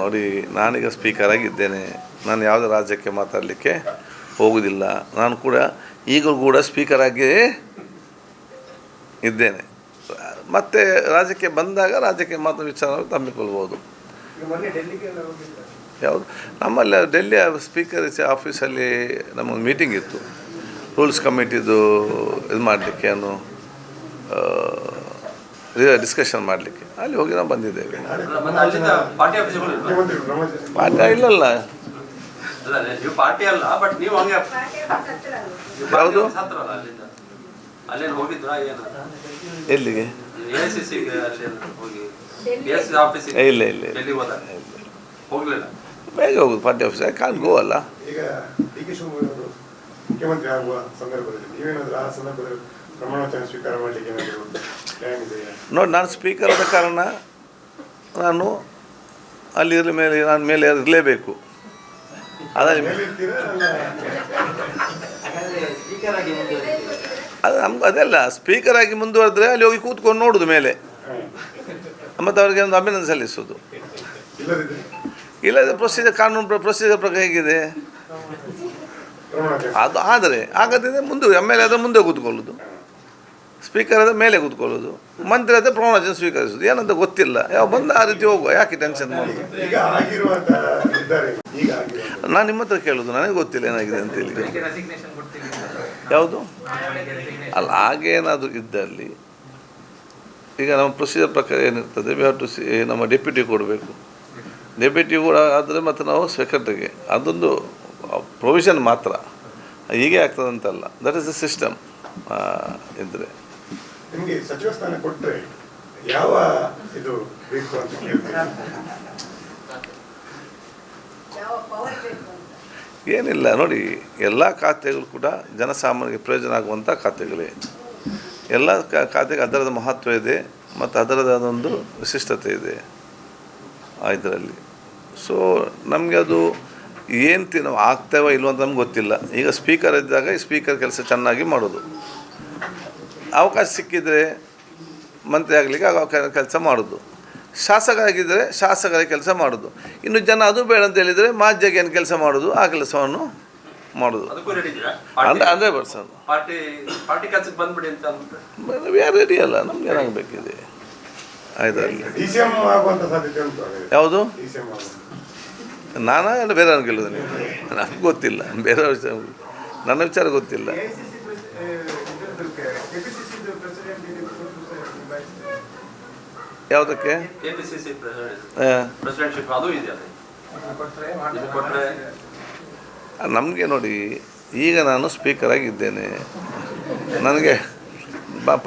ನೋಡಿ, ನಾನೀಗ ಸ್ಪೀಕರ್ ಆಗಿದ್ದೇನೆ. ನಾನು ಯಾವುದೇ ರಾಜ್ಯಕ್ಕೆ ಮಾತಾಡಲಿಕ್ಕೆ ಹೋಗುವುದಿಲ್ಲ. ನಾನು ಕೂಡ ಈಗಲೂ ಕೂಡ ಸ್ಪೀಕರ್ ಆಗಿ ಇದ್ದೇನೆ. ಮತ್ತು ರಾಜ್ಯಕ್ಕೆ ಬಂದಾಗ ರಾಜ್ಯಕ್ಕೆ ಮಾತ್ರ ವಿಚಾರ ತಮ್ಮಿಕೊಳ್ಬೋದು. ಯಾವುದು ನಮ್ಮಲ್ಲಿ ಡೆಲ್ಲಿಯ ಸ್ಪೀಕರ್ ಆಫೀಸಲ್ಲಿ ನಮ್ಮೊಂದು ಮೀಟಿಂಗ್ ಇತ್ತು, ರೂಲ್ಸ್ ಕಮಿಟಿದು ಇದು ಮಾಡಲಿಕ್ಕೆ, ಡಿಸ್ಕಷನ್ ಮಾಡಲಿಕ್ಕೆ. ಅಲ್ಲಿ ಹೋಗಿ ನಾವು ಬಂದಿದ್ದೇವೆ. ಪಾರ್ಟಿ ಇಲ್ಲಲ್ಲ, ಯಾವುದು ಎಲ್ಲಿಗೆ? ಇಲ್ಲ ಇಲ್ಲ ಬೇಗ ಹೋಗುದು ಪಾರ್ಟಿ ಆಫೀಸ್. ಕಾನ್ ಗೋ ಅಲ್ಲ. ಮುಖ್ಯಮಂತ್ರಿ ಆಗುವ ಸಂದರ್ಭದಲ್ಲಿ ನೀವೇನಾದರೂ ಆ ಸಂದರ್ಭದಲ್ಲಿ ಪ್ರಮಾಣವಚನ ಸ್ವೀಕಾರ ಮಾಡಲಿಕ್ಕೆ ನೋಡಿ, ನಾನು ಸ್ಪೀಕರ್ ಆದ ಕಾರಣ ನಾನು ಅಲ್ಲಿ ಮೇಲೆ ನಾನು ಮೇಲೆ ಇರಲೇಬೇಕು. ಅದು ನಮ್ಗೆ ಅದೆಲ್ಲ ಸ್ಪೀಕರ್ ಆಗಿ ಮುಂದುವರೆದ್ರೆ ಅಲ್ಲಿ ಹೋಗಿ ಕೂತ್ಕೊಂಡು ನೋಡೋದು ಮೇಲೆ, ಮತ್ತು ಅವರಿಗೆ ಒಂದು ಅಭಿನಂದನೆ ಸಲ್ಲಿಸೋದು. ಇಲ್ಲದೆ ಕಾನೂನು ಪ್ರೊಸೀಜರ್ ಪ್ರಕಾರ ಹೇಗಿದೆ ಅದು. ಆದರೆ ಆಗದಿದ್ದರೆ ಮುಂದೆ ಎಮ್.ಎಲ್.ಎ ಆದರೆ ಮುಂದೆ ಕೂತ್ಕೊಳ್ಳೋದು, ಸ್ಪೀಕರ್ ಆದರೆ ಮೇಲೆ ಕೂತ್ಕೊಳ್ಳೋದು, ಮಂತ್ರಿ ಆದರೆ ಪ್ರಮಾಣವಚನ ಸ್ವೀಕರಿಸೋದು. ಏನಂತ ಗೊತ್ತಿಲ್ಲ, ಯಾವ ಬಂದ ಆ ರೀತಿ ಹೋಗುವ, ಯಾಕೆ ಟೆನ್ಷನ್ ಮಾಡೋದು? ನಾನು ನಿಮ್ಮ ಹತ್ರ ಕೇಳೋದು, ನನಗೆ ಗೊತ್ತಿಲ್ಲ ಏನಾಗಿದೆ ಅಂತೇಳಿ. ಯಾವುದು ಅಲ್ಲ, ಹಾಗೇನಾದರೂ ಇದ್ದಲ್ಲಿ ಈಗ ನಮ್ಮ ಪ್ರೊಸೀಜರ್ ಪ್ರಕಾರ ಏನಿರ್ತದೆ, ವಿ ಹ್ಯಾವ್ ಟು ಸಿ, ನಮ್ಮ ಡೆಪ್ಯೂಟಿ ಕೊಡಬೇಕು. ಡೆಪ್ಯೂಟಿ ಕೂಡ ಆದರೆ ಮತ್ತು ನಾವು ಸೆಕ್ರೆಟರಿಗೆ, ಅದೊಂದು ಪ್ರೊವಿಷನ್ ಮಾತ್ರ, ಹೀಗೆ ಆಗ್ತದಂತಲ್ಲ. That is the system. ಇದ್ದರೆ ನಿಮಗೆ ಸಚಿವ ಸ್ಥಾನ ಕೊಟ್ಟರೆ ಯಾವ ಇದು ಬೇಕು ಅಂತ ಏನಿಲ್ಲ ನೋಡಿ, ಎಲ್ಲ ಖಾತೆಗಳು ಕೂಡ ಜನಸಾಮಾನ್ಯರಿಗೆ ಪ್ರಯೋಜನ ಆಗುವಂಥ ಖಾತೆಗಳೇ. ಎಲ್ಲ ಖಾತೆಗೆ ಅದರದ ಮಹತ್ವ ಇದೆ ಮತ್ತು ಅದರದೊಂದು ವಿಶಿಷ್ಟತೆ ಇದೆ ಇದರಲ್ಲಿ. ಸೊ ನಮಗೆ ಅದು ಏನು ನಾವು ಆಗ್ತೇವೋ ಇಲ್ವೋ ಅಂತ ನಮ್ಗೆ ಗೊತ್ತಿಲ್ಲ. ಈಗ ಸ್ಪೀಕರ್ ಇದ್ದಾಗ ಈ ಸ್ಪೀಕರ್ ಕೆಲಸ ಚೆನ್ನಾಗಿ ಮಾಡೋದು, ಅವಕಾಶ ಸಿಕ್ಕಿದರೆ ಮಂತ್ರಿ ಆಗಲಿಕ್ಕೆ ಕೆಲಸ ಮಾಡೋದು, ಶಾಸಕರಾಗಿದ್ದರೆ ಶಾಸಕರ ಕೆಲಸ ಮಾಡೋದು. ಇನ್ನು ಜನ ಅದು ಬೇಡ ಅಂತ ಹೇಳಿದರೆ ಮಾಧ್ಯಕ್ಕೆ ಏನು ಕೆಲಸ ಮಾಡೋದು, ಆ ಕೆಲಸವನ್ನು ಮಾಡೋದು. 100%. ವಿ ಆರ್ ರೆಡಿ ಅಲ್ಲ, ನಮ್ಗೆ ಏನಾಗಬೇಕಿದೆ ಇದರಲ್ಲಿ. ಯಾವುದು ನಾನಾ ಎಲ್ಲ ಬೇರೆ ಕೇಳೋದು ನೀವು? ನನಗೆ ಗೊತ್ತಿಲ್ಲ, ಬೇರೆ ನನ್ನ ವಿಚಾರ ಗೊತ್ತಿಲ್ಲ. ಯಾವುದಕ್ಕೆ? ನಮಗೆ ನೋಡಿ, ಈಗ ನಾನು ಸ್ಪೀಕರ್ ಆಗಿದ್ದೇನೆ, ನನಗೆ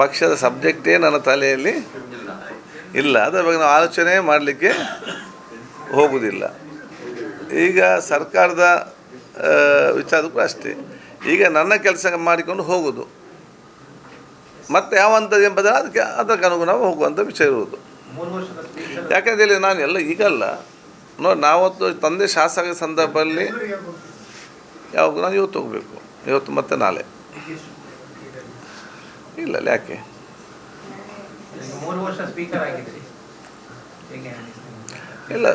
ಪಕ್ಷದ ಸಬ್ಜೆಕ್ಟೇ ನನ್ನ ತಲೆಯಲ್ಲಿ ಇಲ್ಲ, ಅದರ ಬಗ್ಗೆ ನಾವು ಆಲೋಚನೆ ಮಾಡಲಿಕ್ಕೆ ಹೋಗುವುದಿಲ್ಲ. ಈಗ ಸರ್ಕಾರದ ವಿಚಾರಕ್ಕೂ ಅಷ್ಟೇ, ಈಗ ನನ್ನ ಕೆಲಸ ಮಾಡಿಕೊಂಡು ಹೋಗೋದು, ಮತ್ತು ಯಾವ ಅಂಥದ್ದು ಎಂಬುದನ್ನು ಅದಕ್ಕೆ ಅನುಗುಣವಾಗಿ ಹೋಗುವಂಥ ವಿಷಯ ಇರುವುದು. ಯಾಕೆಂತ ಹೇಳಿ ನಾನು ಎಲ್ಲ ಈಗಲ್ಲ ನೋಡಿ, ನಾವತ್ತು ತಂದೆ ಶಾಸಕ ಸಂದರ್ಭದಲ್ಲಿ ಯಾವಾಗ ನಾನು ಇವತ್ತು ಹೋಗಬೇಕು, ಇವತ್ತು ಮತ್ತು ನಾಳೆ ಇಲ್ಲ. ಯಾಕೆ ಇಲ್ಲ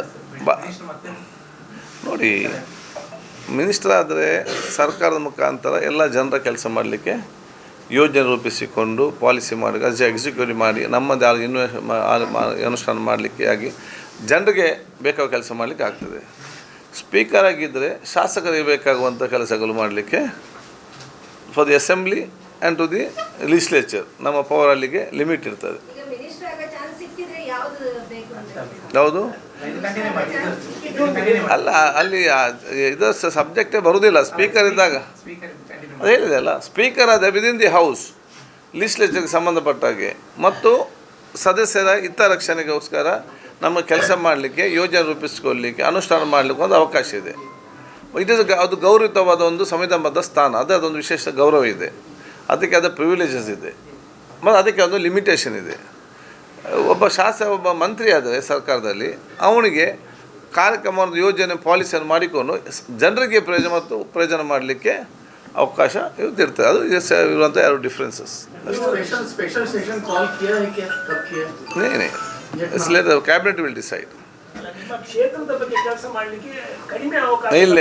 ನೋಡಿ, ಮಿನಿಸ್ಟರ್ ಆದರೆ ಸರ್ಕಾರದ ಮುಖಾಂತರ ಎಲ್ಲ ಜನರ ಕೆಲಸ ಮಾಡಲಿಕ್ಕೆ ಯೋಜನೆ ರೂಪಿಸಿಕೊಂಡು ಪಾಲಿಸಿ ಮಾಡಿ ಎಕ್ಸಿಕ್ಯೂಟಿವ್ ಮಾಡಿ ನಮ್ಮದು ಅನುಷ್ಠಾನ ಮಾಡಲಿಕ್ಕೆ ಆಗಿ ಜನರಿಗೆ ಬೇಕಾದ ಕೆಲಸ ಮಾಡಲಿಕ್ಕೆ ಆಗ್ತದೆ. ಸ್ಪೀಕರ್ ಆಗಿದ್ದರೆ ಶಾಸಕರಿಗೆ ಬೇಕಾಗುವಂಥ ಕೆಲಸಗಳು ಮಾಡಲಿಕ್ಕೆ for the assembly and to the legislature ನಮ್ಮ ಪವರ್ ಅಲ್ಲಿಗೆ ಲಿಮಿಟ್ ಇರ್ತದೆ. ಯಾವುದು ಅಲ್ಲ, ಅಲ್ಲಿ ಇದು ಸಬ್ಜೆಕ್ಟೇ ಬರುವುದಿಲ್ಲ ಸ್ಪೀಕರ್ ಇದ್ದಾಗ. ಅದು ಹೇಳಿದೆ ಅಲ್ಲ, ಸ್ಪೀಕರ್ ಆದ ವಿದಿನ್ ದಿ ಹೌಸ್ ಲೆಜಿಸ್ಲೇಚರ್ಗೆ ಸಂಬಂಧಪಟ್ಟ ಹಾಗೆ ಮತ್ತು ಸದಸ್ಯರ ಹಿತರಕ್ಷಣೆಗೋಸ್ಕರ ನಮ್ಮ ಕೆಲಸ ಮಾಡಲಿಕ್ಕೆ, ಯೋಜನೆ ರೂಪಿಸಿಕೊಳ್ಳಲಿಕ್ಕೆ, ಅನುಷ್ಠಾನ ಮಾಡಲಿಕ್ಕೆ ಒಂದು ಅವಕಾಶ ಇದೆ. ಅದು ಗೌರವಿತವಾದ ಒಂದು ಸಂವಿಧಾನಬದ್ಧ ಸ್ಥಾನ, ಅದೊಂದು ವಿಶೇಷ ಗೌರವ ಇದೆ, ಅದಕ್ಕೆ ಆದ ಪ್ರಿವಿಲೇಜಸ್ ಇದೆ ಮತ್ತು ಅದಕ್ಕೆ ಒಂದು ಲಿಮಿಟೇಷನ್ ಇದೆ. ಒಬ್ಬ ಮಂತ್ರಿ ಆದರೆ ಸರ್ಕಾರದಲ್ಲಿ ಅವನಿಗೆ ಕಾರ್ಯಕ್ರಮ ಯೋಜನೆ ಪಾಲಿಸಿಯನ್ನು ಮಾಡಿಕೊಂಡು ಜನರಿಗೆ ಪ್ರಯೋಜನ ಮಾಡಲಿಕ್ಕೆ ಅವಕಾಶ ಇರ್ತದೆ. ಅದು ಇರುವಂಥ ಎರಡು ಡಿಫ್ರೆನ್ಸಸ್ स्पेशल सेशन कॉल किया है क्या, कब किया? नहीं ಕ್ಯಾಬಿನೆಟ್ ವಿಲ್ ಡಿಸೈಡ್. ನಿಮ್ಮ ಕ್ಷೇತ್ರದ ಬಗ್ಗೆ ಕೆಲಸ ಮಾಡಲಿಕ್ಕೆ ಕಡಿಮೆ ಅವಕಾಶ ಇಲ್ಲ.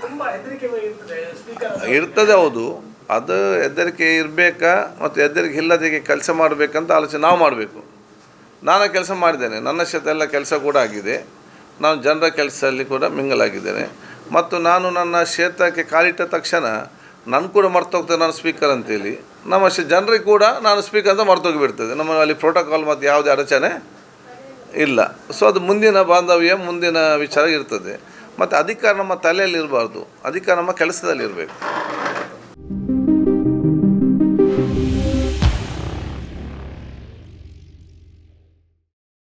ತುಂಬಾ ಹೆದರಿಕೆ ಇರ್ತದೆ ಸ್ಪೀಕರ್ ಇರ್ತದೆ, ಹೌದು. ಅದು ಹೆದರಿಕೆ ಇರಬೇಕಾ ಮತ್ತು ಹೆದರಿಕೆ ಇಲ್ಲದಿಗೆ ಕೆಲಸ ಮಾಡಬೇಕಂತ ಆಲೋಚನೆ ನಾವು ಮಾಡಬೇಕು. ನಾನು ಕೆಲಸ ಮಾಡಿದ್ದೇನೆ, ನನ್ನ ಕ್ಷೇತ್ರ ಎಲ್ಲ ಕೆಲಸ ಕೂಡ ಆಗಿದೆ. ನಾನು ಜನರ ಕೆಲಸದಲ್ಲಿ ಕೂಡ ಮಿಂಗಲಾಗಿದ್ದೇನೆ. ಮತ್ತು ನಾನು ನನ್ನ ಕ್ಷೇತ್ರಕ್ಕೆ ಕಾಲಿಟ್ಟ ತಕ್ಷಣ ನನ್ನ ಕೂಡ ಮರ್ತೋಗ್ತದೆ ನಾನು ಸ್ಪೀಕರ್ ಅಂತೇಳಿ. ನಮ್ಮ ಜನರಿಗೆ ಕೂಡ ನಾನು ಸ್ಪೀಕರ್ ಅಂತ ಮರ್ತೋಗಿಬಿಡ್ತದೆ. ನಮ್ಮ ಅಲ್ಲಿ ಪ್ರೋಟೋಕಾಲ್ ಮತ್ತು ಯಾವುದೇ ಅಡಚಣೆ ಇಲ್ಲ. ಸೊ ಅದು ಮುಂದಿನ ಬಾಂಧವ್ಯ, ಮುಂದಿನ ವಿಚಾರ ಇರ್ತದೆ. ಮತ್ತು ಅಧಿಕಾರ ನಮ್ಮ ತಲೆಯಲ್ಲಿ ಇರಬಾರ್ದು, ಅಧಿಕಾರ ನಮ್ಮ ಕೆಲಸದಲ್ಲಿ ಇರಬೇಕು.